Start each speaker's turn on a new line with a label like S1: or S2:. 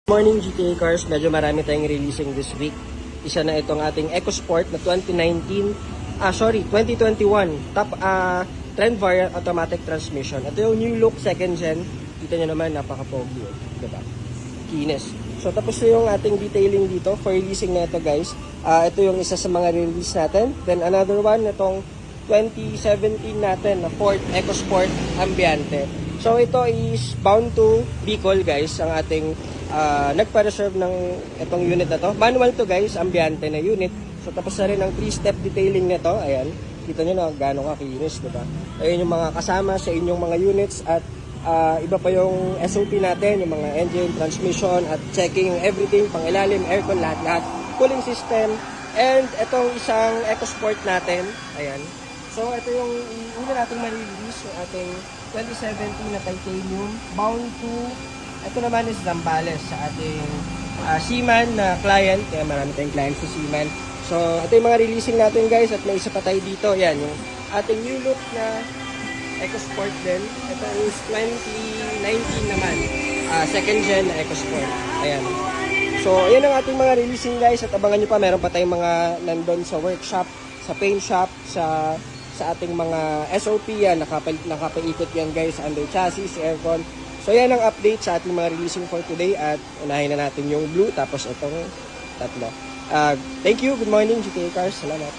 S1: Morning GTA Cars, medyo marami tayong releasing this week. Isa na itong ating EcoSport na 2021 top trend variant automatic transmission. Ito yung new look second gen. Kita nyo naman, napaka-pogi, diba? Kinis. So tapos na yung ating detailing dito for releasing na ito, guys. Ito yung isa sa mga release natin. Then another one, itong 2017 natin na Ford EcoSport Ambiente. So ito is bound to Bicol, guys, ang ating nagpa-reserve ng itong unit na to. Manual to, guys, Ambiente na unit. So tapos na rin ang 3-step detailing nito. Ayan, kita nyo na gano'ng kakinis, diba? Ayun yung mga kasama sa inyong mga units at iba pa yung SOP natin, yung mga engine, transmission at checking everything, pang ilalim, aircon, lahat-lahat, cooling system, and itong isang EcoSport natin. Ayan. So ito yung una nating ma-release, yung ating 2017 na titanium bound to, ito naman is Zambales sa ating Seaman na client, kaya marami tayong client sa Seaman. So ito yung mga releasing natin, guys, at may isa pa tayo dito. Yan yung ating new look na EcoSport din. Ito is 2019 naman, second gen na EcoSport. Ayan. So ayan ang ating mga releasing, guys, at abangan nyo pa, meron pa tayong mga nandun sa workshop, sa paint shop, sa ating mga SOP yan, nakapaikot yan, guys, under chassis, aircon. So yan ang update sa ating mga releasing for today, at unahin na natin yung blue tapos itong tatlo. Thank you, good morning GTA Cars, salamat.